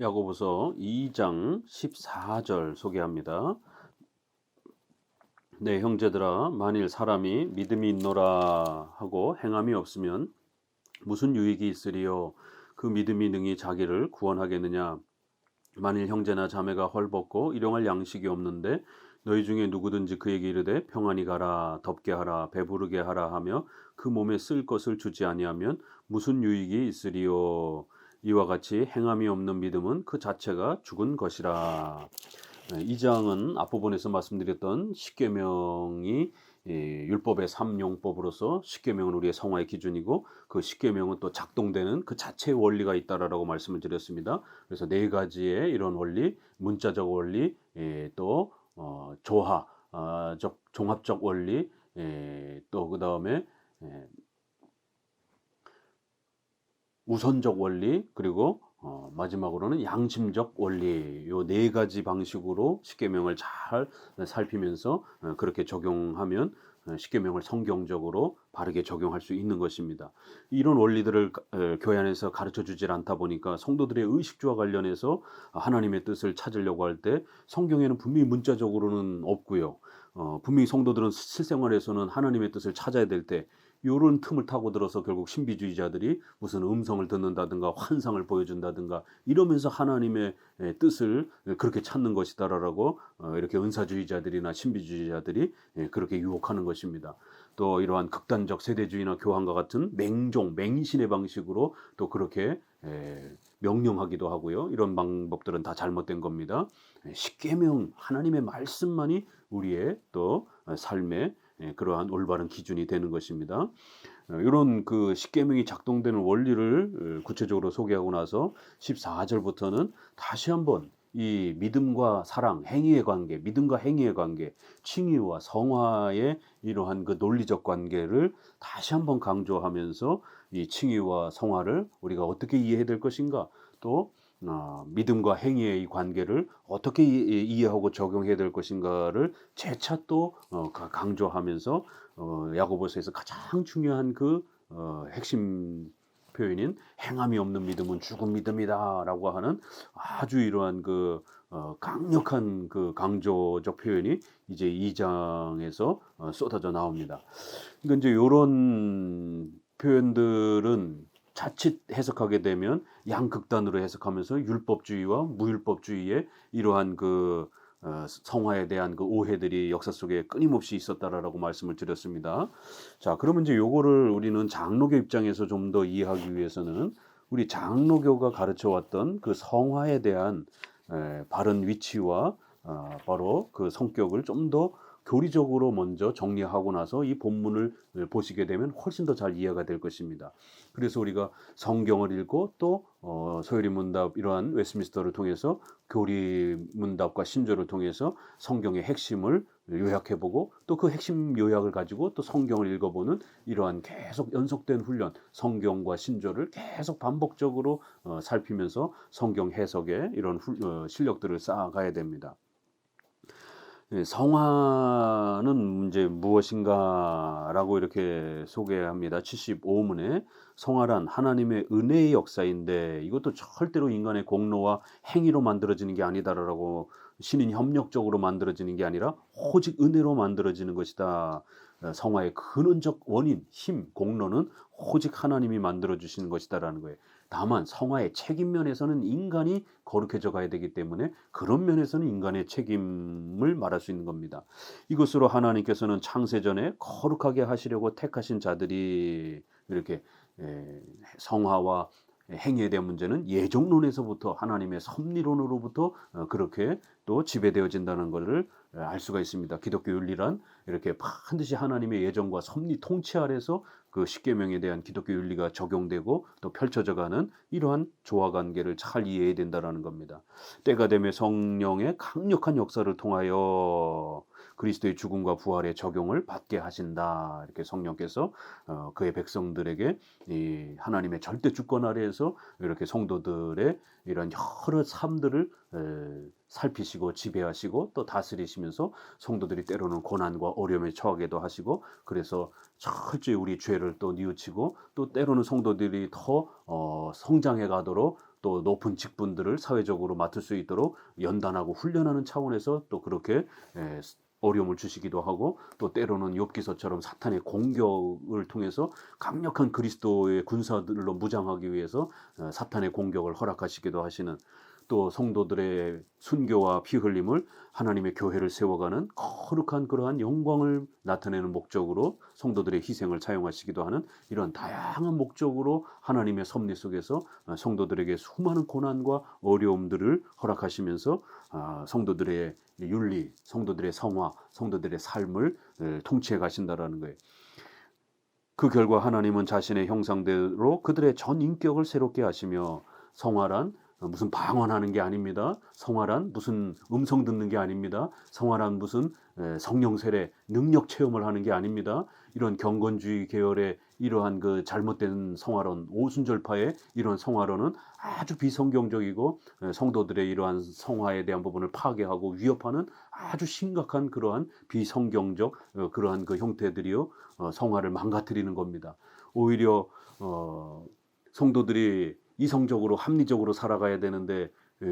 야고보서 2장 14절 소개합니다. 네, 형제들아, 만일 사람이 믿음이 있노라 하고 행함이 없으면 무슨 유익이 있으리요? 그 믿음이 능히 자기를 구원하겠느냐? 만일 형제나 자매가 헐벗고 일용할 양식이 없는데 너희 중에 누구든지 그에게 이르되 평안히 가라, 덥게 하라, 배부르게 하라 하며 그 몸에 쓸 것을 주지 아니하면 무슨 유익이 있으리요? 이와 같이 행함이 없는 믿음은 그 자체가 죽은 것이라. 이 장은 앞부분에서 말씀드렸던 십계명이 율법의 삼용법으로서 십계명은 우리의 성화의 기준이고 그 십계명은 또 작동되는 그 자체의 원리가 있다라고 말씀을 드렸습니다. 그래서 네 가지의 이런 원리, 문자적 원리, 또 조화적 종합적 원리, 또 그 다음에 우선적 원리, 그리고 마지막으로는 양심적 원리, 요 네 가지 방식으로 십계명을 잘 살피면서 그렇게 적용하면 십계명을 성경적으로 바르게 적용할 수 있는 것입니다. 이런 원리들을 교회 안에서 가르쳐 주질 않다 보니까 성도들의 의식주와 관련해서 하나님의 뜻을 찾으려고 할 때 성경에는 분명히 문자적으로는 없고요. 분명히 성도들은 실생활에서는 하나님의 뜻을 찾아야 될 때 요런 틈을 타고 들어서 결국 신비주의자들이 무슨 음성을 듣는다든가 환상을 보여준다든가 이러면서 하나님의 뜻을 그렇게 찾는 것이다라고 이렇게 은사주의자들이나 신비주의자들이 그렇게 유혹하는 것입니다. 또 이러한 극단적 세대주의나 교황과 같은 맹종, 맹신의 방식으로 또 그렇게 명령하기도 하고요. 이런 방법들은 다 잘못된 겁니다. 십계명 하나님의 말씀만이 우리의 또 삶의 그러한 올바른 기준이 되는 것입니다. 이런 그 십계명이 작동되는 원리를 구체적으로 소개하고 나서 14절부터는 다시 한번 이 믿음과 사랑, 행위의 관계, 믿음과 행위의 관계, 칭의와 성화의 이러한 그 논리적 관계를 다시 한번 강조하면서 이 칭의와 성화를 우리가 어떻게 이해해야 될 것인가, 또 믿음과 행위의 이 관계를 어떻게 이해하고 적용해야 될 것인가를 재차 또 강조하면서 야고보서에서 가장 중요한 그 핵심 표현인 행함이 없는 믿음은 죽은 믿음이다라고 하는 아주 이러한 그 강력한 그 강조적 표현이 이제 2장에서 쏟아져 나옵니다. 그러니까 이제 이런 표현들은 자칫 해석하게 되면 양극단으로 해석하면서 율법주의와 무율법주의의 이러한 그 성화에 대한 그 오해들이 역사 속에 끊임없이 있었다라고 말씀을 드렸습니다. 자, 그러면 이제 요거를 우리는 장로교 입장에서 좀 더 이해하기 위해서는 우리 장로교가 가르쳐 왔던 그 성화에 대한 바른 위치와 바로 그 성격을 좀 더 교리적으로 먼저 정리하고 나서 이 본문을 보시게 되면 훨씬 더 잘 이해가 될 것입니다. 그래서 우리가 성경을 읽고 또 소요리 문답 이러한 웨스트민스터를 통해서 교리 문답과 신조를 통해서 성경의 핵심을 요약해보고 또 그 핵심 요약을 가지고 또 성경을 읽어보는 이러한 계속 연속된 훈련, 성경과 신조를 계속 반복적으로 살피면서 성경 해석의 이런 실력들을 쌓아가야 됩니다. 성화는 이제 무엇인가라고 이렇게 소개합니다. 75문에 성화란 하나님의 은혜의 역사인데 이것도 절대로 인간의 공로와 행위로 만들어지는 게 아니다라고, 신인 협력적으로 만들어지는 게 아니라 오직 은혜로 만들어지는 것이다. 성화의 근원적 원인, 힘, 공로는 오직 하나님이 만들어 주시는 것이다라는 거예요. 다만 성화의 책임 면에서는 인간이 거룩해져 가야 되기 때문에 그런 면에서는 인간의 책임을 말할 수 있는 겁니다. 이것으로 하나님께서는 창세전에 거룩하게 하시려고 택하신 자들이 이렇게 성화와 행위에 대한 문제는 예정론에서부터 하나님의 섭리론으로부터 그렇게 또 지배되어진다는 것을 알 수가 있습니다. 기독교 윤리란 이렇게 반드시 하나님의 예정과 섭리 통치 아래서 그 십계명에 대한 기독교 윤리가 적용되고 또 펼쳐져가는 이러한 조화 관계를 잘 이해해야 된다는 겁니다. 때가 되면 성령의 강력한 역사를 통하여 그리스도의 죽음과 부활의 적용을 받게 하신다. 이렇게 성령께서 그의 백성들에게 이 하나님의 절대 주권 아래에서 이렇게 성도들의 이런 여러 삶들을 살피시고 지배하시고 또 다스리시면서 성도들이 때로는 고난과 어려움에 처하기도 하시고, 그래서 철저히 우리 죄를 또 뉘우치고 또 때로는 성도들이 더 성장해 가도록 또 높은 직분들을 사회적으로 맡을 수 있도록 연단하고 훈련하는 차원에서 또 그렇게 어려움을 주시기도 하고, 또 때로는 욥기서처럼 사탄의 공격을 통해서 강력한 그리스도의 군사들로 무장하기 위해서 사탄의 공격을 허락하시기도 하시는, 또 성도들의 순교와 피 흘림을 하나님의 교회를 세워가는 거룩한 그러한 영광을 나타내는 목적으로 성도들의 희생을 사용하시기도 하는, 이런 다양한 목적으로 하나님의 섭리 속에서 성도들에게 수많은 고난과 어려움들을 허락하시면서 성도들의 윤리, 성도들의 성화, 성도들의 삶을 통치해 가신다라는 거예요. 그 결과 하나님은 자신의 형상대로 그들의 전 인격을 새롭게 하시며, 성화란 무슨 방언하는 게 아닙니다. 성화란 무슨 음성 듣는 게 아닙니다. 성화란 무슨 성령 세례, 능력 체험을 하는 게 아닙니다. 이런 경건주의 계열의 이러한 그 잘못된 성화론, 오순절파의 이런 성화론은 아주 비성경적이고 성도들의 이러한 성화에 대한 부분을 파괴하고 위협하는 아주 심각한 그러한 비성경적 그러한 그 형태들이요, 성화를 망가뜨리는 겁니다. 오히려 성도들이 이성적으로 합리적으로 살아가야 되는데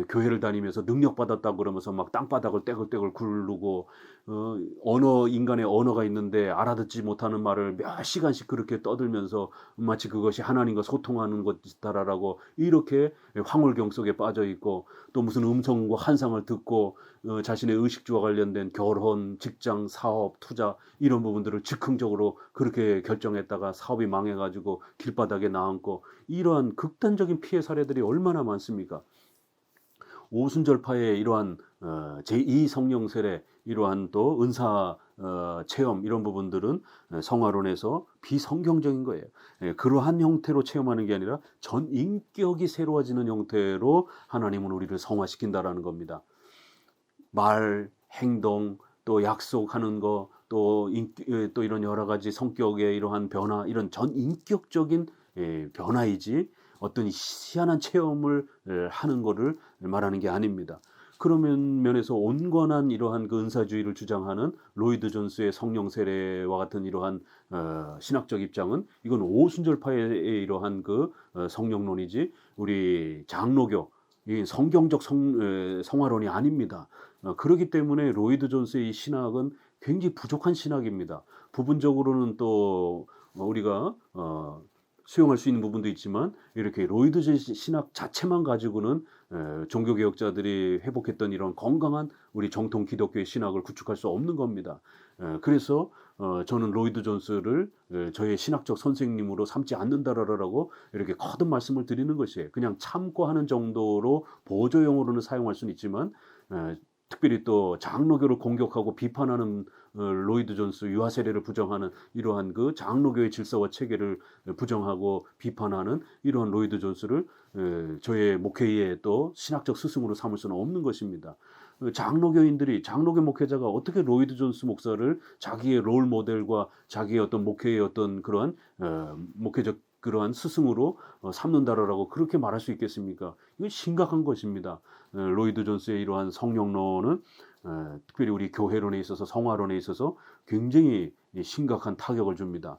교회를 다니면서 능력 받았다 그러면서 막 땅바닥을 떼굴떼굴 굴르고, 인간의 언어가 있는데 알아듣지 못하는 말을 몇 시간씩 그렇게 떠들면서 마치 그것이 하나님과 소통하는 것이다라고 이렇게 황홀경 속에 빠져 있고, 또 무슨 음성과 환상을 듣고 자신의 의식주와 관련된 결혼, 직장, 사업, 투자 이런 부분들을 즉흥적으로 그렇게 결정했다가 사업이 망해가지고 길바닥에 나앉고, 이러한 극단적인 피해 사례들이 얼마나 많습니까? 오순절파의 이러한 제2 성령 세례, 이러한 또 은사 체험, 이런 부분들은 성화론에서 비성경적인 거예요. 그러한 형태로 체험하는 게 아니라 전 인격이 새로워지는 형태로 하나님은 우리를 성화시킨다라는 겁니다. 말, 행동, 또 약속하는 거, 또 이런 여러 가지 성격의 이러한 변화, 이런 전 인격적인 변화이지 어떤 희한한 체험을 하는 것을 말하는 게 아닙니다. 그러면 면에서 온건한 이러한 그 은사주의를 주장하는 로이드 존스의 성령 세례와 같은 이러한 신학적 입장은, 이건 오순절파의 이러한 그 성령론이지 우리 장로교 이 성경적 성화론이 아닙니다. 그렇기 때문에 로이드 존스의 이 신학은 굉장히 부족한 신학입니다. 부분적으로는 또 우리가 수용할 수 있는 부분도 있지만, 이렇게 로이드 존스 신학 자체만 가지고는 종교개혁자들이 회복했던 이런 건강한 우리 정통 기독교의 신학을 구축할 수 없는 겁니다. 그래서 저는 로이드 존스를 저의 신학적 선생님으로 삼지 않는다라고 이렇게 거듭 말씀을 드리는 것이에요. 그냥 참고하는 정도로 보조용어로는 사용할 수는 있지만, 특별히 또 장로교를 공격하고 비판하는 로이드 존스 유아 세례를 부정하는 이러한 그 장로교의 질서와 체계를 부정하고 비판하는 이러한 로이드 존스를 저의 목회의 또 신학적 스승으로 삼을 수는 없는 것입니다. 장로교인들이, 장로교 목회자가 어떻게 로이드 존스 목사를 자기의 롤 모델과 자기의 어떤 목회의 어떤 그러한 목회적 그러한 스승으로 삼는다라고 그렇게 말할 수 있겠습니까? 이건 심각한 것입니다. 로이드 존스의 이러한 성령론은 특별히 우리 교회론에 있어서, 성화론에 있어서 굉장히 심각한 타격을 줍니다.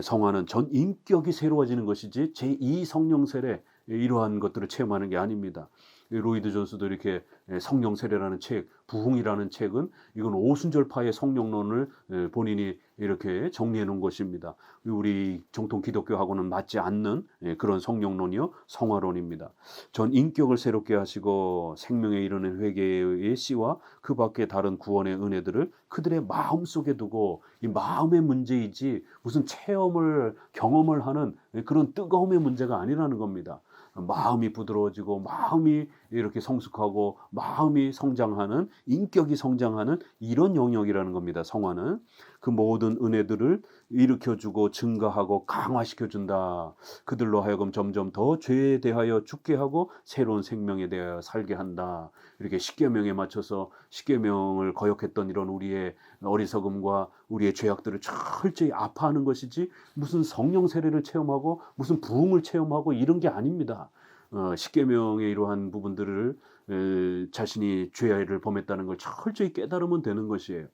성화는 전 인격이 새로워지는 것이지 제2 성령 세례 이러한 것들을 체험하는 게 아닙니다. 로이드 존스도 이렇게 성령 세례라는 책, 부흥이라는 책은 이건 오순절파의 성령론을 본인이 이렇게 정리해 놓은 것입니다. 우리 정통 기독교하고는 맞지 않는 그런 성령론이요, 성화론입니다. 전 인격을 새롭게 하시고 생명에 이르는 회개의 씨와 그 밖에 다른 구원의 은혜들을 그들의 마음 속에 두고, 이 마음의 문제이지 무슨 체험을 경험을 하는 그런 뜨거움의 문제가 아니라는 겁니다. 마음이 부드러워지고 마음이 이렇게 성숙하고 마음이 성장하는, 인격이 성장하는 이런 영역이라는 겁니다. 성화는 그 모든 은혜들을 일으켜주고 증가하고 강화시켜준다. 그들로 하여금 점점 더 죄에 대하여 죽게 하고 새로운 생명에 대하여 살게 한다. 이렇게 십계명에 맞춰서 십계명을 거역했던 이런 우리의 어리석음과 우리의 죄악들을 철저히 아파하는 것이지, 무슨 성령 세례를 체험하고 무슨 부흥을 체험하고 이런 게 아닙니다. 십계명의 이러한 부분들을 자신이 죄를 범했다는 걸 철저히 깨달으면 되는 것이에요.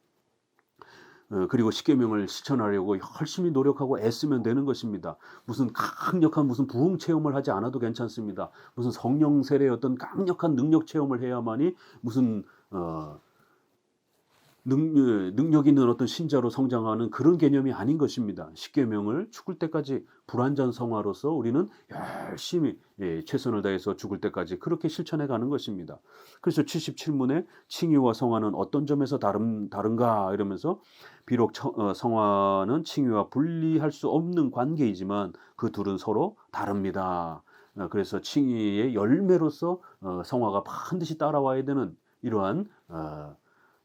그리고 십계명을 실천하려고 열심히 노력하고 애쓰면 되는 것입니다. 무슨 강력한 무슨 부흥 체험을 하지 않아도 괜찮습니다. 무슨 성령 세례의 어떤 강력한 능력 체험을 해야만이 무슨 능력 있는 어떤 신자로 성장하는 그런 개념이 아닌 것입니다. 십계명을 죽을 때까지 불완전 성화로서 우리는 열심히 최선을 다해서 죽을 때까지 그렇게 실천해 가는 것입니다. 그래서 77문에 칭의와 성화는 어떤 점에서 다른가 이러면서 비록 성화는 칭의와 분리할 수 없는 관계이지만 그 둘은 서로 다릅니다. 그래서 칭의의 열매로서 성화가 반드시 따라와야 되는 이러한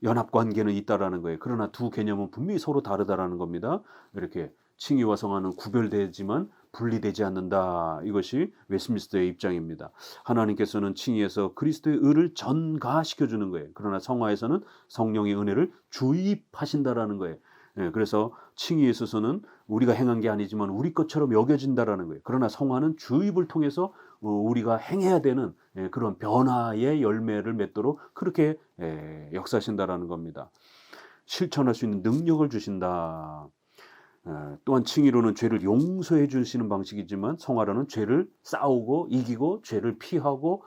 연합관계는 있다라는 거예요. 그러나 두 개념은 분명히 서로 다르다라는 겁니다. 이렇게 칭의와 성화는 구별되지만 분리되지 않는다. 이것이 웨스민스터의 입장입니다. 하나님께서는 칭의에서 그리스도의 의를 전가시켜주는 거예요. 그러나 성화에서는 성령의 은혜를 주입하신다라는 거예요. 그래서 칭의에 있어서는 우리가 행한 게 아니지만 우리 것처럼 여겨진다라는 거예요. 그러나 성화는 주입을 통해서 우리가 행해야 되는 그런 변화의 열매를 맺도록 그렇게 역사하신다라는 겁니다. 실천할 수 있는 능력을 주신다. 또한 칭의로는 죄를 용서해 주시는 방식이지만 성화로는 죄를 싸우고 이기고 죄를 피하고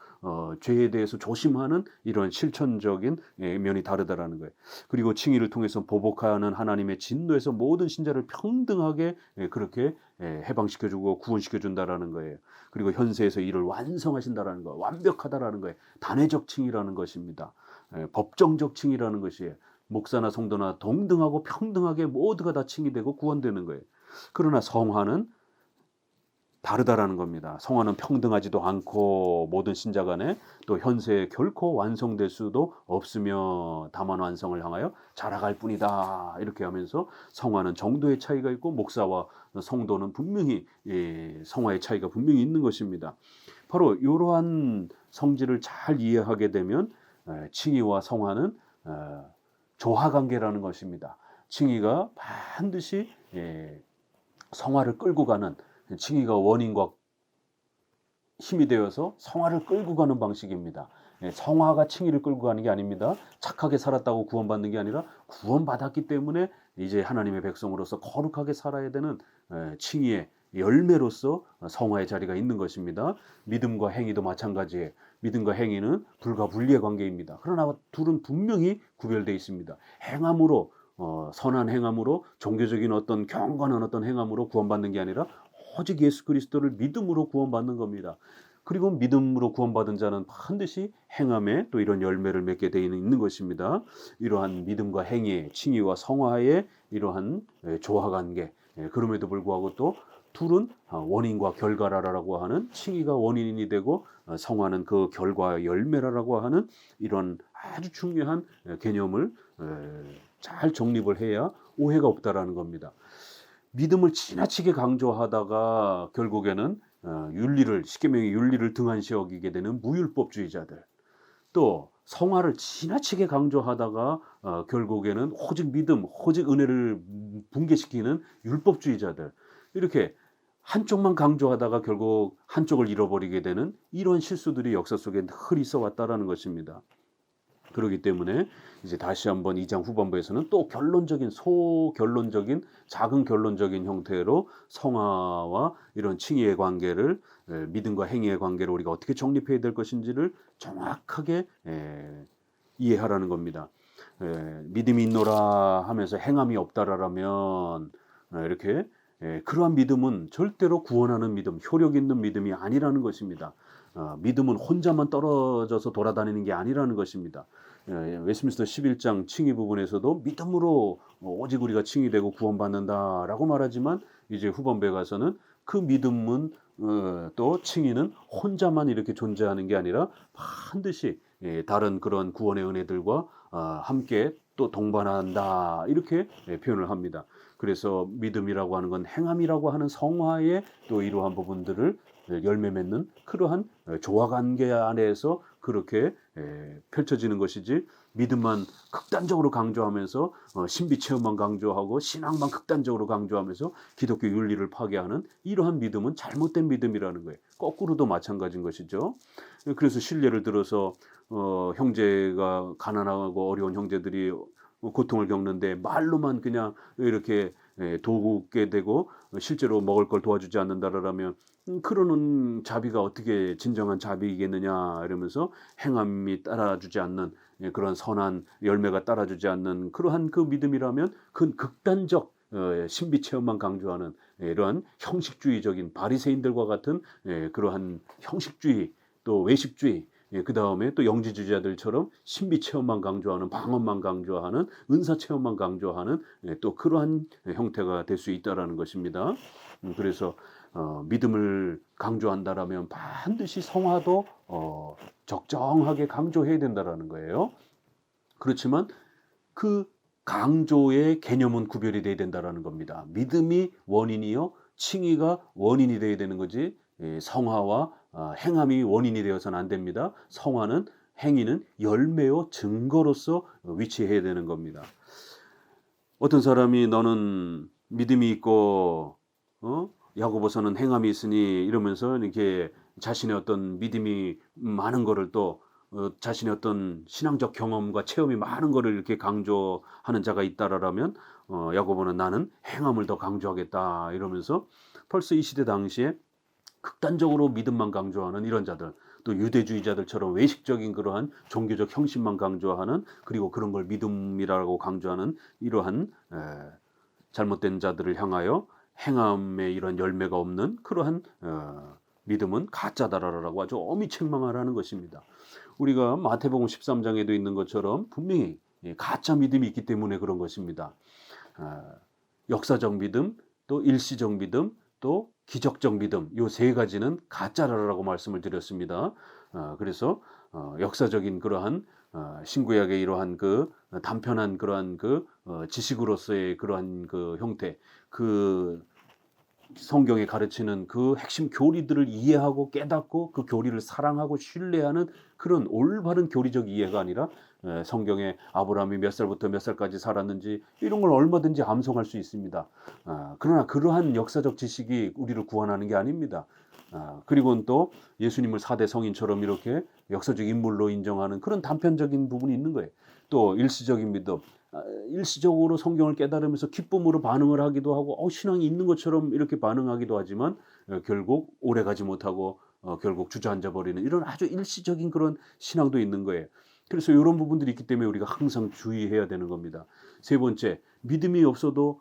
죄에 대해서 조심하는 이런 실천적인 면이 다르다라는 거예요. 그리고 칭의를 통해서 보복하는 하나님의 진노에서 모든 신자를 평등하게 그렇게 해방시켜주고 구원시켜준다라는 거예요. 그리고 현세에서 이를 완성하신다라는 거, 완벽하다라는 거예요. 단회적 칭의라는 것입니다. 법정적 칭의라는 것이에요. 목사나 성도나 동등하고 평등하게 모두가 다 칭의되고 구원되는 거예요. 그러나 성화는 다르다라는 겁니다. 성화는 평등하지도 않고 모든 신자 간에 또 현세에 결코 완성될 수도 없으며 다만 완성을 향하여 자라갈 뿐이다. 이렇게 하면서 성화는 정도의 차이가 있고 목사와 성도는 분명히 성화의 차이가 분명히 있는 것입니다. 바로 이러한 성질을 잘 이해하게 되면 칭의와 성화는 조화관계라는 것입니다. 칭의가 반드시 성화를 끌고 가는 칭의가 원인과 힘이 되어서 성화를 끌고 가는 방식입니다. 성화가 칭의를 끌고 가는 게 아닙니다. 착하게 살았다고 구원받는 게 아니라 구원받았기 때문에 이제 하나님의 백성으로서 거룩하게 살아야 되는 칭의의 열매로서 성화의 자리가 있는 것입니다. 믿음과 행위도 마찬가지예요. 믿음과 행위는 불과 분리의 관계입니다. 그러나 둘은 분명히 구별되어 있습니다. 행함으로 선한 행함으로 종교적인 어떤 경건한 어떤 행함으로 구원받는 게 아니라 오직 예수 그리스도를 믿음으로 구원받는 겁니다. 그리고 믿음으로 구원받은 자는 반드시 행함에 또 이런 열매를 맺게 되어 있는 것입니다. 이러한 믿음과 행위, 칭의와 성화의 이러한 조화관계, 그럼에도 불구하고 또 둘은 원인과 결과라고 하는 칭의가 원인이 되고 성화는 그 결과의 열매라고 하는 이런 아주 중요한 개념을 잘 정립을 해야 오해가 없다라는 겁니다. 믿음을 지나치게 강조하다가 결국에는 윤리를 십계명의 윤리를 등한시 여기게 되는 무율법주의자들, 또 성화를 지나치게 강조하다가 결국에는 오직 믿음, 오직 은혜를 붕괴시키는 율법주의자들, 이렇게 한쪽만 강조하다가 결국 한쪽을 잃어버리게 되는 이런 실수들이 역사 속에 늘 있어 왔다라는 것입니다. 그렇기 때문에 이제 다시 한번 2장 후반부에서는 또 결론적인 소결론적인 작은 결론적인 형태로 성화와 이런 칭의의 관계를 믿음과 행위의 관계를 우리가 어떻게 정립해야 될 것인지를 정확하게 이해하라는 겁니다. 믿음이 있노라 하면서 행함이 없다라면 이렇게 그러한 믿음은 절대로 구원하는 믿음, 효력 있는 믿음이 아니라는 것입니다. 믿음은 혼자만 떨어져서 돌아다니는 게 아니라는 것입니다. 웨스민스터 11장 칭의 부분에서도 믿음으로 오직 우리가 칭의되고 구원받는다라고 말하지만 이제 후반부에 가서는 그 믿음은 또 칭의는 혼자만 이렇게 존재하는 게 아니라 반드시 다른 그런 구원의 은혜들과 함께 또 동반한다 이렇게 표현을 합니다. 그래서 믿음이라고 하는 건 행함이라고 하는 성화의 또 이러한 부분들을 열매 맺는 그러한 조화관계 안에서 그렇게 펼쳐지는 것이지, 믿음만 극단적으로 강조하면서 신비 체험만 강조하고 신앙만 극단적으로 강조하면서 기독교 윤리를 파괴하는 이러한 믿음은 잘못된 믿음이라는 거예요. 거꾸로도 마찬가지인 것이죠. 그래서 실례를 들어서 형제가 가난하고 어려운 형제들이 고통을 겪는데 말로만 그냥 이렇게 돕게 되고 실제로 먹을 걸 도와주지 않는다라면 그러는 자비가 어떻게 진정한 자비이겠느냐 이러면서 행함이 따라주지 않는 그런 선한 열매가 따라주지 않는 그러한 그 믿음이라면 그 극단적 신비 체험만 강조하는 이러한 형식주의적인 바리새인들과 같은 그러한 형식주의 또 외식주의 그 다음에 또 영지주의자들처럼 신비 체험만 강조하는 방언만 강조하는 은사 체험만 강조하는 또 그러한 형태가 될 수 있다라는 것입니다. 그래서 믿음을 강조한다라면 반드시 성화도 적정하게 강조해야 된다라는 거예요. 그렇지만 그 강조의 개념은 구별이 돼야 된다라는 겁니다. 믿음이 원인이요, 칭의가 원인이 돼야 되는 거지 성화와 행함이 원인이 되어서는 안 됩니다. 성화는 행위는 열매요 증거로서 위치해야 되는 겁니다. 어떤 사람이 너는 믿음이 있고 야고보서는 행함이 있으니 이러면서 이렇게 자신의 어떤 믿음이 많은 거를 또 자신의 어떤 신앙적 경험과 체험이 많은 거를 이렇게 강조하는 자가 있다라면 야고보는 나는 행함을 더 강조하겠다 이러면서 벌써 이 시대 당시에 극단적으로 믿음만 강조하는 이런 자들, 또 유대주의자들처럼 외식적인 그러한 종교적 형식만 강조하는 그리고 그런 걸 믿음이라고 강조하는 이러한 잘못된 자들을 향하여 행함의 이런 열매가 없는 그러한 믿음은 가짜다라고 아주 엄히 책망하라는 것입니다. 우리가 마태복음 13장에도 있는 것처럼 분명히 가짜 믿음이 있기 때문에 그런 것입니다. 역사적 믿음, 또 일시적 믿음, 또 기적적 믿음, 요 세 가지는 가짜라고 말씀을 드렸습니다. 그래서 역사적인 그러한 신구약의 이러한 그 단편한 그러한 그 지식으로서의 그러한 그 형태, 그 성경에 가르치는 그 핵심 교리들을 이해하고 깨닫고 그 교리를 사랑하고 신뢰하는 그런 올바른 교리적 이해가 아니라 성경에 아브라함이 몇 살부터 몇 살까지 살았는지 이런 걸 얼마든지 암송할 수 있습니다. 그러나 그러한 역사적 지식이 우리를 구원하는 게 아닙니다. 그리고는 또 예수님을 4대 성인처럼 이렇게 역사적 인물로 인정하는 그런 단편적인 부분이 있는 거예요. 또 일시적인 믿음, 일시적으로 성경을 깨달으면서 기쁨으로 반응을 하기도 하고 신앙이 있는 것처럼 이렇게 반응하기도 하지만 결국 오래가지 못하고 결국 주저앉아 버리는 이런 아주 일시적인 그런 신앙도 있는 거예요. 그래서 이런 부분들이 있기 때문에 우리가 항상 주의해야 되는 겁니다. 세 번째, 믿음이 없어도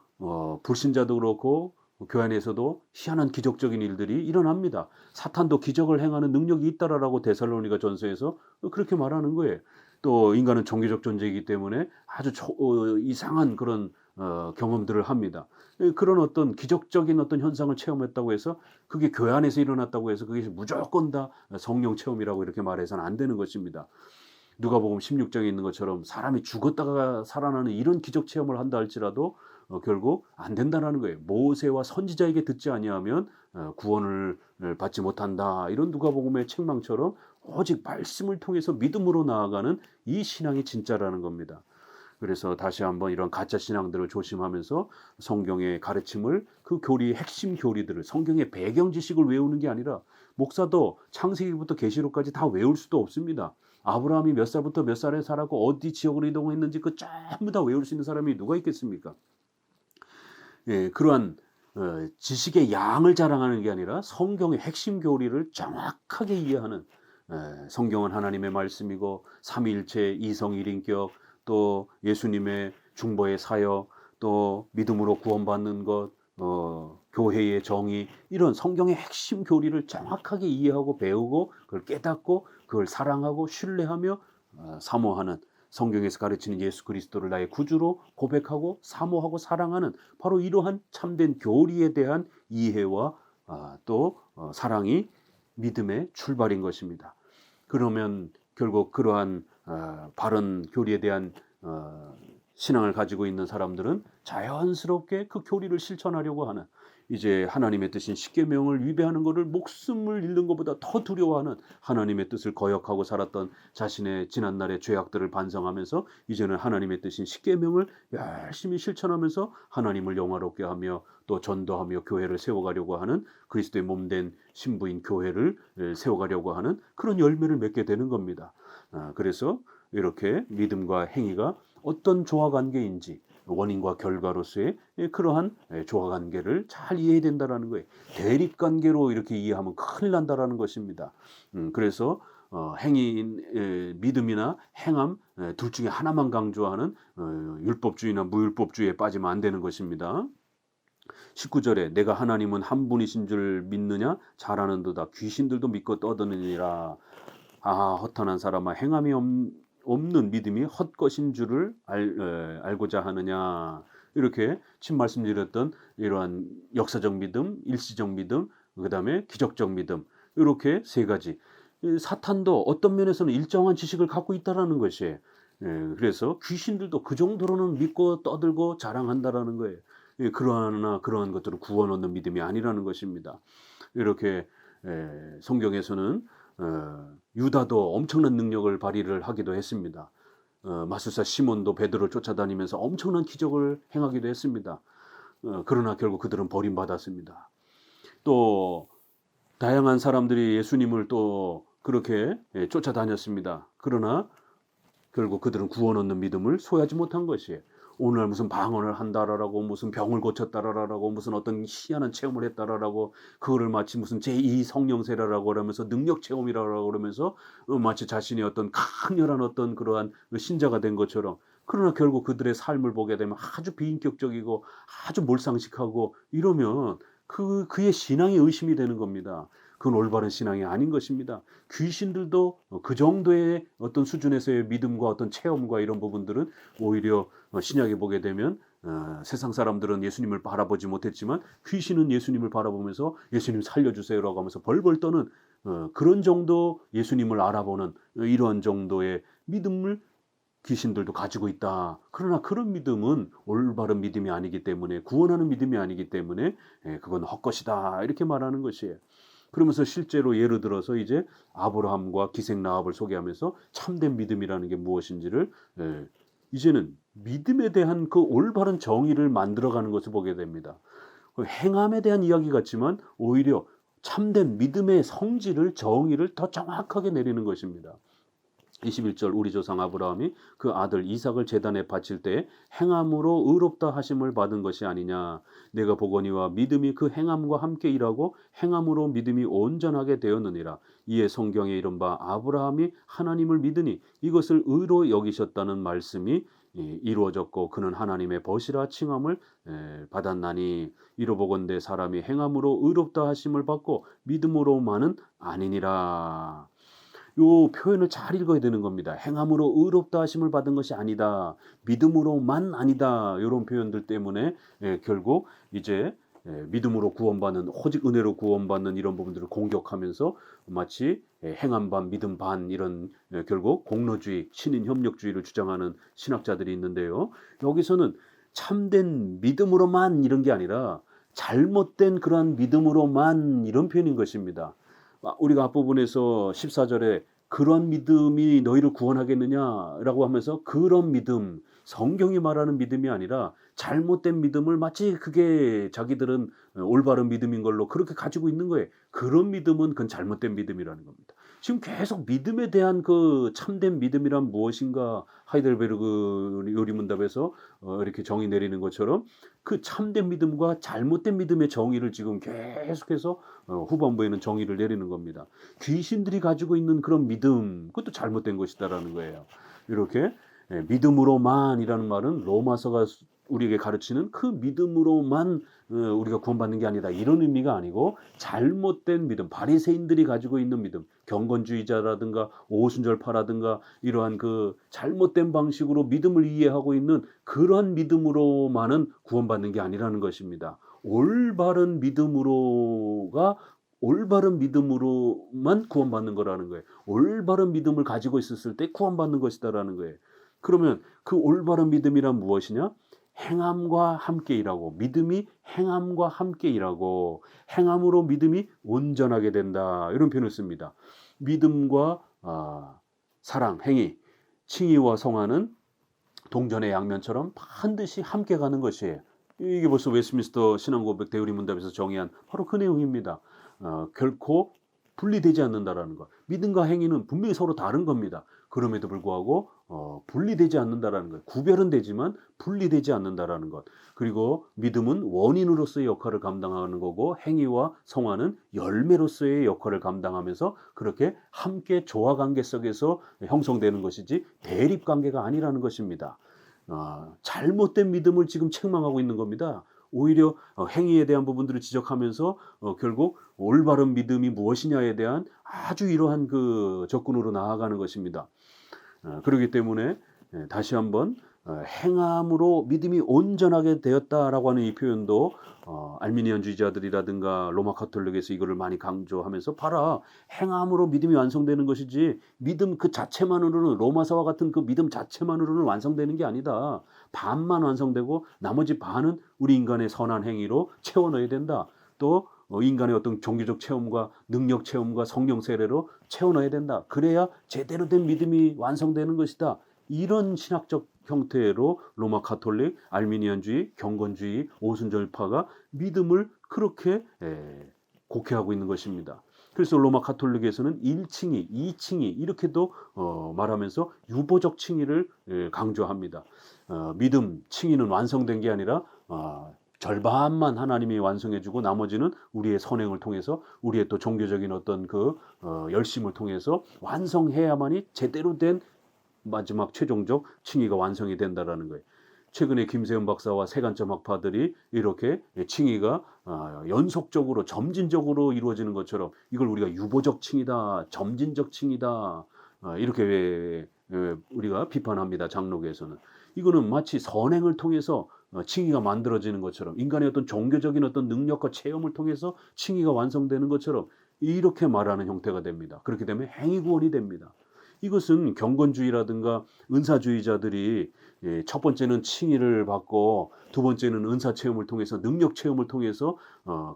불신자도 그렇고 교회 안에서도 희한한 기적적인 일들이 일어납니다. 사탄도 기적을 행하는 능력이 있다라고 데살로니가 전서에서 그렇게 말하는 거예요. 또 인간은 종교적 존재이기 때문에 아주 이상한 그런 경험들을 합니다. 그런 어떤 기적적인 어떤 현상을 체험했다고 해서 그게 교회 안에서 일어났다고 해서 그게 무조건 다 성령 체험이라고 이렇게 말해서는 안 되는 것입니다. 누가복음 16장에 있는 것처럼 사람이 죽었다가 살아나는 이런 기적 체험을 한다 할지라도 결국 안 된다라는 거예요. 모세와 선지자에게 듣지 아니하면 구원을 받지 못한다. 이런 누가복음의 책망처럼 오직 말씀을 통해서 믿음으로 나아가는 이 신앙이 진짜라는 겁니다. 그래서 다시 한번 이런 가짜 신앙들을 조심하면서 성경의 가르침을 그 교리의 핵심 교리들을 성경의 배경 지식을 외우는 게 아니라 목사도 창세기부터 계시록까지 다 외울 수도 없습니다. 아브라함이 몇 살부터 몇 살에 살았고 어디 지역으로 이동했는지 그 전부 다 외울 수 있는 사람이 누가 있겠습니까? 그러한 지식의 양을 자랑하는 게 아니라 성경의 핵심 교리를 정확하게 이해하는 성경은 하나님의 말씀이고 삼위일체 이성일인격 또 예수님의 중보의 사역 또 믿음으로 구원받는 것 교회의 정의 이런 성경의 핵심 교리를 정확하게 이해하고 배우고 그걸 깨닫고 그걸 사랑하고 신뢰하며 사모하는 성경에서 가르치는 예수 그리스도를 나의 구주로 고백하고 사모하고 사랑하는 바로 이러한 참된 교리에 대한 이해와 또 사랑이 믿음의 출발인 것입니다. 그러면 결국 그러한 바른 교리에 대한 신앙을 가지고 있는 사람들은 자연스럽게 그 교리를 실천하려고 하는 이제 하나님의 뜻인 십계명을 위배하는 것을 목숨을 잃는 것보다 더 두려워하는 하나님의 뜻을 거역하고 살았던 자신의 지난날의 죄악들을 반성하면서 이제는 하나님의 뜻인 십계명을 열심히 실천하면서 하나님을 영화롭게 하며 또 전도하며 교회를 세워가려고 하는 그리스도의 몸된 신부인 교회를 세워가려고 하는 그런 열매를 맺게 되는 겁니다. 그래서 이렇게 믿음과 행위가 어떤 조화 관계인지 원인과 결과로서의 그러한 조화 관계를 잘 이해해야 된다라는 거예요. 대립 관계로 이렇게 이해하면 큰일 난다라는 것입니다. 그래서 믿음이나 행함 둘 중에 하나만 강조하는 율법주의나 무율법주의에 빠지면 안 되는 것입니다. 19절에 내가 하나님은 한 분이신 줄 믿느냐 잘하는도다 귀신들도 믿고 떠드느니라. 허탄한 사람아 행함이 없는 믿음이 헛것인 줄을 알고자 하느냐. 이렇게 친 말씀드렸던 이러한 역사적 믿음, 일시적 믿음, 그 다음에 기적적 믿음 이렇게 세 가지. 사탄도 어떤 면에서는 일정한 지식을 갖고 있다라는 것이에요. 그래서 귀신들도 그 정도로는 믿고 떠들고 자랑한다라는 거예요. 그러나 그러한 것들은 구원 얻는 믿음이 아니라는 것입니다. 이렇게 성경에서는 유다도 엄청난 능력을 발휘를 하기도 했습니다. 마술사 시몬도 베드로를 쫓아다니면서 엄청난 기적을 행하기도 했습니다. 그러나 결국 그들은 버림받았습니다. 또 다양한 사람들이 예수님을 또 그렇게 쫓아다녔습니다. 그러나 결국 그들은 구원 얻는 믿음을 소유하지 못한 것이에요. 오늘 무슨 방언을 한다라고 무슨 병을 고쳤다라고 무슨 어떤 희한한 체험을 했다라고 그거를 마치 무슨 제2 성령세라라고 그러면서 능력 체험이라고 그러면서 마치 자신이 어떤 강렬한 어떤 그러한 신자가 된 것처럼 그러나 결국 그들의 삶을 보게 되면 아주 비인격적이고 아주 몰상식하고 이러면 그의 신앙이 의심이 되는 겁니다. 그건 올바른 신앙이 아닌 것입니다. 귀신들도 그 정도의 어떤 수준에서의 믿음과 어떤 체험과 이런 부분들은 오히려 신약에 보게 되면 세상 사람들은 예수님을 바라보지 못했지만 귀신은 예수님을 바라보면서 예수님 살려주세요라고 하면서 벌벌 떠는 그런 정도 예수님을 알아보는 이러한 정도의 믿음을 귀신들도 가지고 있다. 그러나 그런 믿음은 올바른 믿음이 아니기 때문에 구원하는 믿음이 아니기 때문에 그건 헛것이다. 이렇게 말하는 것이에요. 그러면서 실제로 예를 들어서 이제 아브라함과 기생 라합을 소개하면서 참된 믿음이라는 게 무엇인지를 이제는 믿음에 대한 그 올바른 정의를 만들어가는 것을 보게 됩니다. 행함에 대한 이야기 같지만 오히려 참된 믿음의 성질을 정의를 더 정확하게 내리는 것입니다. 21절 우리 조상 아브라함이 그 아들 이삭을 제단에 바칠 때 행함으로 의롭다 하심을 받은 것이 아니냐. 내가 보거니와 믿음이 그 행함과 함께 일하고 행함으로 믿음이 온전하게 되었느니라. 이에 성경에 이른바 아브라함이 하나님을 믿으니 이것을 의로 여기셨다는 말씀이 이루어졌고 그는 하나님의 벗이라 칭함을 받았나니 이로 보건대 사람이 행함으로 의롭다 하심을 받고 믿음으로만은 아니니라. 요 표현을 잘 읽어야 되는 겁니다. 행함으로 의롭다 하심을 받은 것이 아니다. 믿음으로만 아니다. 이런 표현들 때문에 결국 이제 믿음으로 구원받는 오직 은혜로 구원받는 이런 부분들을 공격하면서 마치 행함 반 믿음 반 이런 결국 공로주의 신인 협력주의를 주장하는 신학자들이 있는데요. 여기서는 참된 믿음으로만 이런 게 아니라 잘못된 그러한 믿음으로만 이런 표현인 것입니다. 우리가 앞부분에서 14절에 그런 믿음이 너희를 구원하겠느냐라고 하면서 그런 믿음, 성경이 말하는 믿음이 아니라 잘못된 믿음을 마치 그게 자기들은 올바른 믿음인 걸로 그렇게 가지고 있는 거예요. 그런 믿음은 그건 잘못된 믿음이라는 겁니다. 지금 계속 믿음에 대한 그 참된 믿음이란 무엇인가 하이델베르그 요리문답에서 이렇게 정의 내리는 것처럼 그 참된 믿음과 잘못된 믿음의 정의를 지금 계속해서 후반부에는 정의를 내리는 겁니다. 귀신들이 가지고 있는 그런 믿음, 그것도 잘못된 것이다라는 거예요. 이렇게 믿음으로만이라는 말은 로마서가 우리에게 가르치는 그 믿음으로만 우리가 구원받는 게 아니다. 이런 의미가 아니고 잘못된 믿음, 바리새인들이 가지고 있는 믿음, 경건주의자라든가 오순절파라든가 이러한 그 잘못된 방식으로 믿음을 이해하고 있는 그런 믿음으로만은 구원받는 게 아니라는 것입니다. 올바른 믿음으로만 구원받는 거라는 거예요. 올바른 믿음을 가지고 있었을 때 구원받는 것이다라는 거예요. 그러면 그 올바른 믿음이란 무엇이냐? 행함과 함께 일하고 믿음이 행함과 함께 일하고 행함으로 믿음이 온전하게 된다. 이런 표현을 씁니다. 믿음과 사랑, 행위, 칭의와 성화는 동전의 양면처럼 반드시 함께 가는 것이에요. 이게 벌써 웨스트민스터 신앙고백 대우리문답에서 정의한 바로 그 내용입니다. 결코 분리되지 않는다라는 것. 믿음과 행위는 분명히 서로 다른 겁니다. 그럼에도 불구하고 분리되지 않는다라는 것. 구별은 되지만 분리되지 않는다라는 것. 그리고 믿음은 원인으로서의 역할을 감당하는 거고 행위와 성화는 열매로서의 역할을 감당하면서 그렇게 함께 조화 관계 속에서 형성되는 것이지 대립 관계가 아니라는 것입니다. 잘못된 믿음을 지금 책망하고 있는 겁니다. 오히려 행위에 대한 부분들을 지적하면서 결국 올바른 믿음이 무엇이냐에 대한 아주 이러한 그 접근으로 나아가는 것입니다. 그렇기 때문에 다시 한번 행함으로 믿음이 온전하게 되었다라고 하는 이 표현도 알미니안주의자들이라든가 로마 가톨릭에서 이거를 많이 강조하면서 봐라, 행함으로 믿음이 완성되는 것이지 믿음 그 자체만으로는, 로마서와 같은 그 믿음 자체만으로는 완성되는 게 아니다. 반만 완성되고 나머지 반은 우리 인간의 선한 행위로 채워 넣어야 된다. 또 인간의 어떤 종교적 체험과 능력 체험과 성령 세례로 채워 넣어야 된다. 그래야 제대로 된 믿음이 완성되는 것이다. 이런 신학적 형태로 로마 가톨릭, 알미니안주의, 경건주의, 오순절파가 믿음을 그렇게 곡해하고 있는 것입니다. 그래서 로마 가톨릭에서는 1칭의, 2칭의 이렇게도 말하면서 유보적 칭의를 강조합니다. 믿음 칭의는 완성된 게 아니라 절반만 하나님이 완성해주고 나머지는 우리의 선행을 통해서, 우리의 또 종교적인 어떤 그 열심을 통해서 완성해야만이 제대로 된 마지막 최종적 칭의가 완성이 된다라는 거예요. 최근에 김세현 박사와 세간점 학파들이 이렇게 칭의가 연속적으로 점진적으로 이루어지는 것처럼 이걸 우리가 유보적 칭의다, 점진적 칭의다 이렇게 우리가 비판합니다. 장로교에서는. 이거는 마치 선행을 통해서 칭의가 만들어지는 것처럼, 인간의 어떤 종교적인 어떤 능력과 체험을 통해서 칭의가 완성되는 것처럼 이렇게 말하는 형태가 됩니다. 그렇게 되면 행위구원이 됩니다. 이것은 경건주의라든가 은사주의자들이 첫 번째는 칭의를 받고 두 번째는 은사 체험을 통해서, 능력 체험을 통해서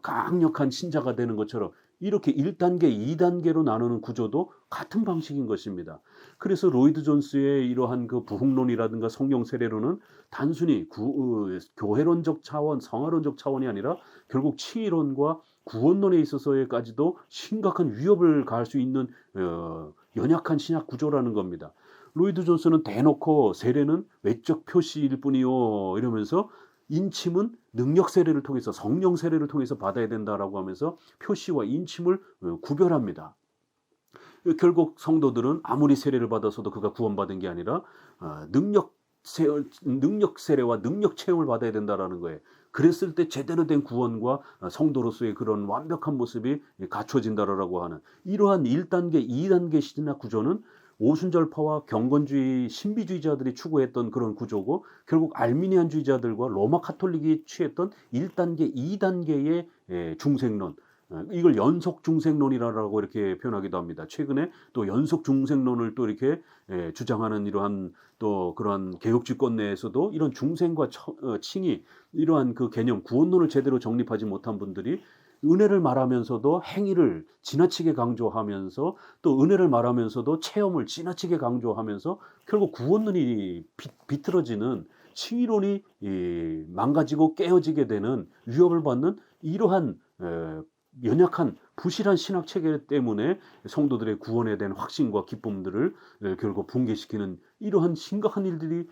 강력한 신자가 되는 것처럼 이렇게 1단계, 2단계로 나누는 구조도 같은 방식인 것입니다. 그래서 로이드 존스의 이러한 그 부흥론이라든가 성령 세례론은 단순히 교회론적 차원, 성화론적 차원이 아니라 결국 칭의론과 구원론에 있어서까지도 심각한 위협을 가할 수 있는 연약한 신학 구조라는 겁니다. 로이드 존스는 대놓고 세례는 외적 표시일 뿐이요 이러면서 인침은 능력 세례를 통해서, 성령 세례를 통해서 받아야 된다라고 하면서 표시와 인침을 구별합니다. 결국 성도들은 아무리 세례를 받아서도 그가 구원받은 게 아니라 능력 세례와 능력 체험을 받아야 된다라는 거예요. 그랬을 때 제대로 된 구원과 성도로서의 그런 완벽한 모습이 갖춰진다라고 하는 이러한 1단계, 2단계 신학 구조는 오순절파와 경건주의 신비주의자들이 추구했던 그런 구조고, 결국 알미니안주의자들과 로마 가톨릭이 취했던 1단계, 2단계의 중생론, 이걸 연속 중생론이라고 이렇게 표현하기도 합니다. 최근에 또 연속 중생론을 또 이렇게 주장하는 이러한 또 그런 개혁주권 내에서도 이런 중생과 칭의, 이러한 그 개념, 구원론을 제대로 정립하지 못한 분들이 은혜를 말하면서도 행위를 지나치게 강조하면서, 또 은혜를 말하면서도 체험을 지나치게 강조하면서 결국 구원론이 비틀어지는, 칭의론이 망가지고 깨어지게 되는 위협을 받는 이러한 연약한 부실한 신학 체계 때문에 성도들의 구원에 대한 확신과 기쁨들을 결국 붕괴시키는 이러한 심각한 일들이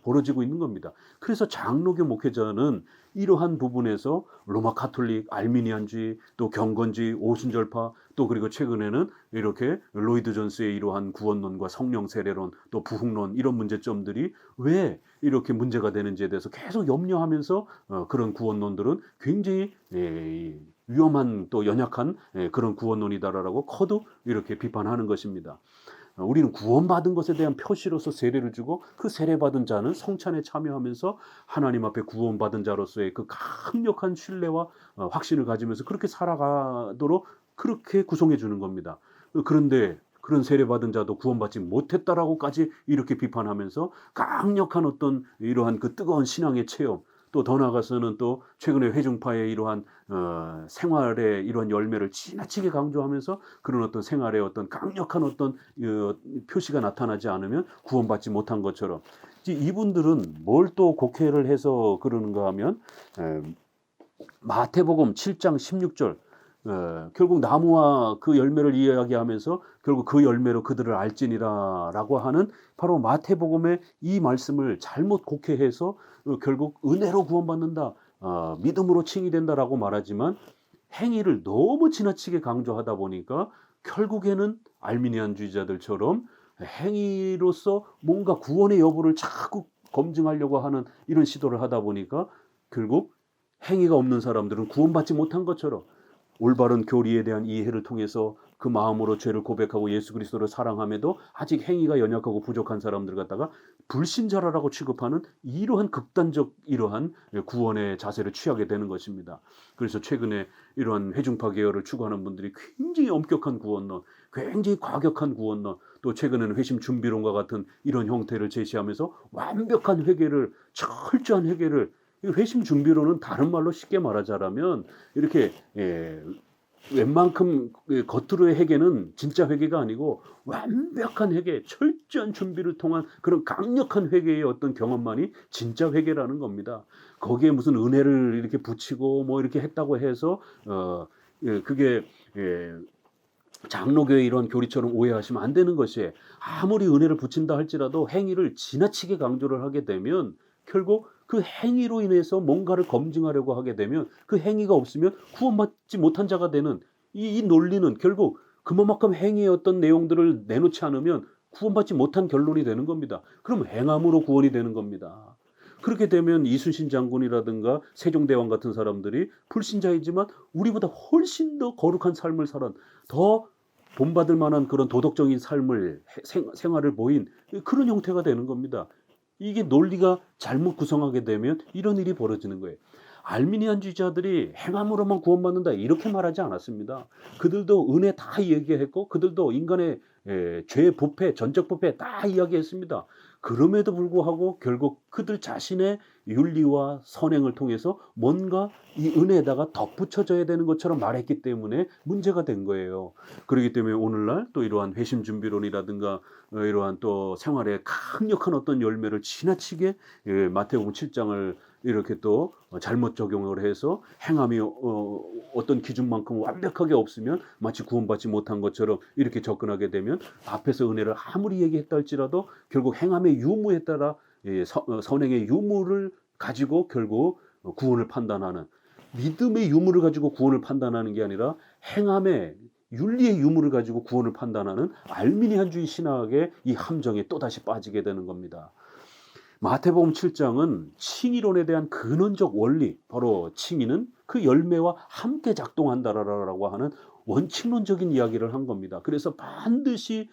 벌어지고 있는 겁니다. 그래서 장로교 목회자는 이러한 부분에서 로마 가톨릭, 알미니안주의, 또 경건주의, 오순절파, 또 그리고 최근에는 이렇게 로이드 존스의 이러한 구원론과 성령 세례론, 또 부흥론, 이런 문제점들이 왜 이렇게 문제가 되는지에 대해서 계속 염려하면서 그런 구원론들은 굉장히 위험한 또 연약한 그런 구원론이다라고 거듭 이렇게 비판하는 것입니다. 우리는 구원받은 것에 대한 표시로서 세례를 주고, 그 세례받은 자는 성찬에 참여하면서 하나님 앞에 구원받은 자로서의 그 강력한 신뢰와 확신을 가지면서 그렇게 살아가도록 그렇게 구성해 주는 겁니다. 그런데 그런 세례받은 자도 구원받지 못했다라고까지 이렇게 비판하면서 강력한 어떤 이러한 그 뜨거운 신앙의 체험, 또 더 나아가서는 또 최근에 회중파의 이러한 생활의 이러한 열매를 지나치게 강조하면서 그런 어떤 생활의 어떤 강력한 어떤 표시가 나타나지 않으면 구원받지 못한 것처럼, 이분들은 뭘 또 곡해를 해서 그러는가 하면 마태복음 7장 16절, 결국 나무와 그 열매를 이야기하면서 결국 그 열매로 그들을 알지니라라고 하는 바로 마태복음의 이 말씀을 잘못 곡해해서 결국 은혜로 구원받는다, 믿음으로 칭이 된다라고 말하지만 행위를 너무 지나치게 강조하다 보니까 결국에는 알미니안주의자들처럼 행위로서 뭔가 구원의 여부를 자꾸 검증하려고 하는 이런 시도를 하다 보니까 결국 행위가 없는 사람들은 구원받지 못한 것처럼 올바른 교리에 대한 이해를 통해서 그 마음으로 죄를 고백하고 예수 그리스도를 사랑함에도 아직 행위가 연약하고 부족한 사람들 갖다가 불신자라고 취급하는 이러한 극단적 이러한 구원의 자세를 취하게 되는 것입니다. 그래서 최근에 이러한 회중파 계열을 추구하는 분들이 굉장히 엄격한 구원론, 굉장히 과격한 구원론, 또 최근에는 회심 준비론과 같은 이런 형태를 제시하면서 완벽한 회개를, 철저한 회개를, 회심 준비론은 다른 말로 쉽게 말하자면 이렇게 웬만큼 겉으로의 회개는 진짜 회개가 아니고 완벽한 회개, 철저한 준비를 통한 그런 강력한 회개의 어떤 경험만이 진짜 회개라는 겁니다. 거기에 무슨 은혜를 이렇게 붙이고 뭐 이렇게 했다고 해서 그게 장로교의 이런 교리처럼 오해하시면 안 되는 것이에요. 아무리 은혜를 붙인다 할지라도 행위를 지나치게 강조를 하게 되면 결국 그 행위로 인해서 뭔가를 검증하려고 하게 되면 그 행위가 없으면 구원받지 못한 자가 되는 이 논리는 결국 그만큼 행위의 어떤 내용들을 내놓지 않으면 구원받지 못한 결론이 되는 겁니다. 그럼 행함으로 구원이 되는 겁니다. 그렇게 되면 이순신 장군이라든가 세종대왕 같은 사람들이 불신자이지만 우리보다 훨씬 더 거룩한 삶을 살아 더 본받을 만한 그런 도덕적인 삶을 생활을 보인 그런 형태가 되는 겁니다. 이게 논리가 잘못 구성하게 되면 이런 일이 벌어지는 거예요. 알미니안주의자들이 행함으로만 구원받는다 이렇게 말하지 않았습니다. 그들도 은혜 다 얘기했고 그들도 인간의 죄 부패, 전적 부패 다 이야기했습니다. 그럼에도 불구하고 결국 그들 자신의 윤리와 선행을 통해서 뭔가 이 은혜에다가 덧붙여져야 되는 것처럼 말했기 때문에 문제가 된 거예요. 그렇기 때문에 오늘날 또 이러한 회심 준비론이라든가 이러한 또 생활의 강력한 어떤 열매를 지나치게 마태복음 7장을 이렇게 또 잘못 적용을 해서 행함이 어떤 기준만큼 완벽하게 없으면 마치 구원받지 못한 것처럼 이렇게 접근하게 되면 앞에서 은혜를 아무리 얘기했다 할지라도 결국 행함의 유무에 따라 선행의 유무를 가지고 결국 구원을 판단하는, 믿음의 유무를 가지고 구원을 판단하는 게 아니라 행함의 윤리의 유무를 가지고 구원을 판단하는 알미니안주의 신학의 이 함정에 또다시 빠지게 되는 겁니다. 마태복음 7장은 칭의론에 대한 근원적 원리, 바로 칭의는 그 열매와 함께 작동한다라고 하는 원칙론적인 이야기를 한 겁니다. 그래서 반드시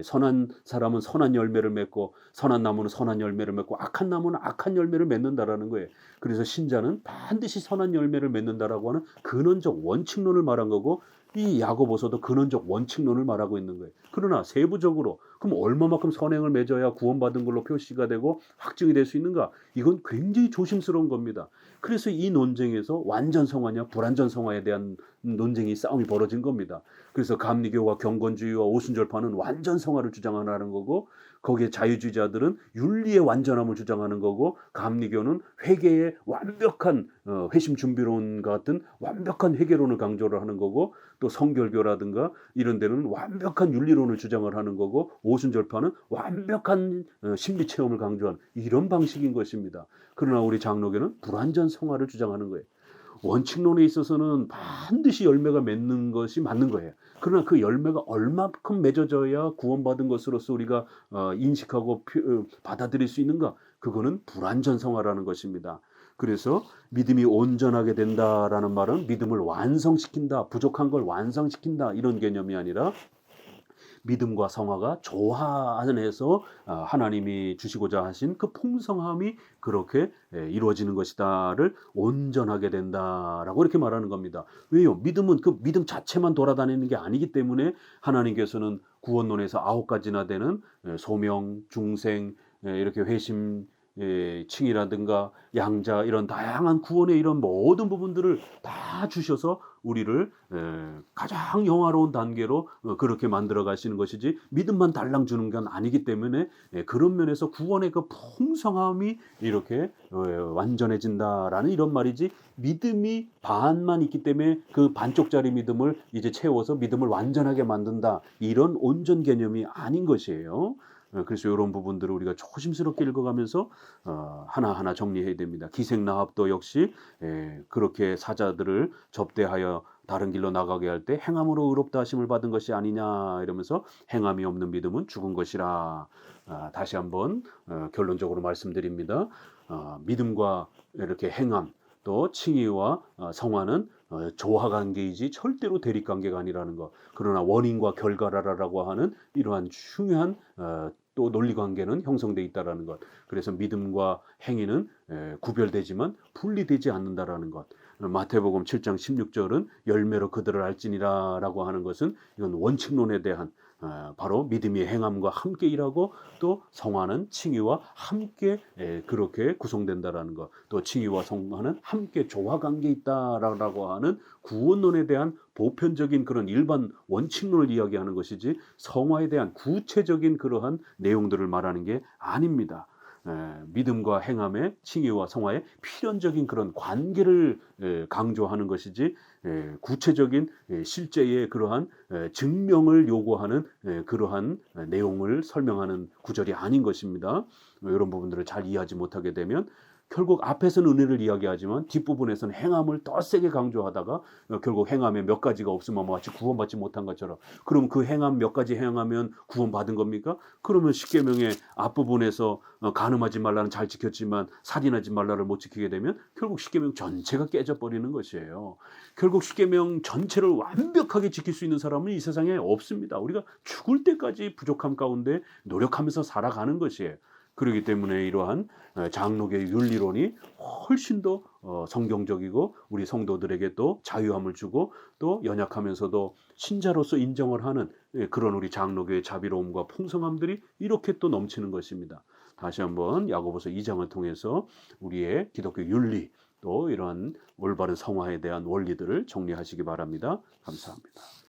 선한 사람은 선한 열매를 맺고 선한 나무는 선한 열매를 맺고 악한 나무는 악한 열매를 맺는다라는 거예요. 그래서 신자는 반드시 선한 열매를 맺는다라고 하는 근원적 원칙론을 말한 거고 이 야고보서도 근원적 원칙론을 말하고 있는 거예요. 그러나 세부적으로 그럼 얼마만큼 선행을 맺어야 구원받은 걸로 표시가 되고 확증이 될 수 있는가? 이건 굉장히 조심스러운 겁니다. 그래서 이 논쟁에서 완전 성화냐 불완전 성화에 대한 논쟁이 싸움이 벌어진 겁니다. 그래서 감리교와 경건주의와 오순절파는 완전 성화를 주장하는 거고 거기에 자유주의자들은 윤리의 완전함을 주장하는 거고 감리교는 회개의 완벽한 회심 준비론 같은 완벽한 회개론을 강조를 하는 거고 또 성결교라든가 이런 데는 완벽한 윤리론을 주장을 하는 거고 오순절파는 완벽한 심리 체험을 강조하는 이런 방식인 것입니다. 그러나 우리 장로교는 불완전 성화를 주장하는 거예요. 원칙론에 있어서는 반드시 열매가 맺는 것이 맞는 거예요. 그러나 그 열매가 얼마큼 맺어져야 구원받은 것으로서 우리가 인식하고 받아들일 수 있는가? 그거는 불완전 성화라는 것입니다. 그래서 믿음이 온전하게 된다라는 말은 믿음을 완성시킨다, 부족한 걸 완성시킨다 이런 개념이 아니라 믿음과 성화가 조화안에서 하나님이 주시고자 하신 그 풍성함이 그렇게 이루어지는 것이다를 온전하게 된다라고 이렇게 말하는 겁니다. 왜요? 믿음은 그 믿음 자체만 돌아다니는 게 아니기 때문에 하나님께서는 구원론에서 9가지나 되는 소명, 중생, 이렇게 회심, 칭이라든가 양자 이런 다양한 구원의 이런 모든 부분들을 다 주셔서 우리를 가장 영화로운 단계로 그렇게 만들어 가시는 것이지 믿음만 달랑 주는 건 아니기 때문에 그런 면에서 구원의 그 풍성함이 이렇게 완전해진다라는 이런 말이지 믿음이 반만 있기 때문에 그 반쪽짜리 믿음을 이제 채워서 믿음을 완전하게 만든다 이런 온전 개념이 아닌 것이에요. 그래서 요런 부분들을 우리가 조심스럽게 읽어가면서 하나하나 정리해야 됩니다. 기생라합도 역시 그렇게 사자들을 접대하여 다른 길로 나가게 할 때 행함으로 의롭다 하심을 받은 것이 아니냐 이러면서 행함이 없는 믿음은 죽은 것이라. 다시 한번 결론적으로 말씀드립니다. 믿음과 이렇게 행함 또 칭의와 성화는 조화관계이지 절대로 대립관계가 아니라는 것. 그러나 원인과 결과라고 하는 이러한 중요한 또 논리관계는 형성되어 있다는 것. 그래서 믿음과 행위는 구별되지만 분리되지 않는다라는 것. 마태복음 7장 16절은 열매로 그들을 알지니라라고 하는 것은 이건 원칙론에 대한 바로 믿음이 행함과 함께 일하고 또 성화는 칭의와 함께 그렇게 구성된다라는 것. 또 칭의와 성화는 함께 조화관계에 있다라고 하는 구원론에 대한 보편적인 그런 일반 원칙론을 이야기하는 것이지 성화에 대한 구체적인 그러한 내용들을 말하는 게 아닙니다. 믿음과 행함의 칭의와 성화의 필연적인 그런 관계를 강조하는 것이지 구체적인 실제의 그러한 증명을 요구하는 그러한 내용을 설명하는 구절이 아닌 것입니다. 이런 부분들을 잘 이해하지 못하게 되면 결국 앞에서는 은혜를 이야기하지만 뒷부분에서는 행함을 더 세게 강조하다가 결국 행함에 몇 가지가 없으면 마치 구원받지 못한 것처럼 그럼 그 행함 몇 가지 행하면 구원받은 겁니까? 그러면 십계명의 앞부분에서 간음하지 말라는 잘 지켰지만 살인하지 말라를 못 지키게 되면 결국 십계명 전체가 깨져버리는 것이에요. 결국 십계명 전체를 완벽하게 지킬 수 있는 사람은 이 세상에 없습니다. 우리가 죽을 때까지 부족함 가운데 노력하면서 살아가는 것이에요. 그렇기 때문에 이러한 장로교의 윤리론이 훨씬 더 성경적이고 우리 성도들에게 또 자유함을 주고 또 연약하면서도 신자로서 인정을 하는 그런 우리 장로교의 자비로움과 풍성함들이 이렇게 또 넘치는 것입니다. 다시 한번 야고보서 2장을 통해서 우리의 기독교 윤리 또 이러한 올바른 성화에 대한 원리들을 정리하시기 바랍니다. 감사합니다.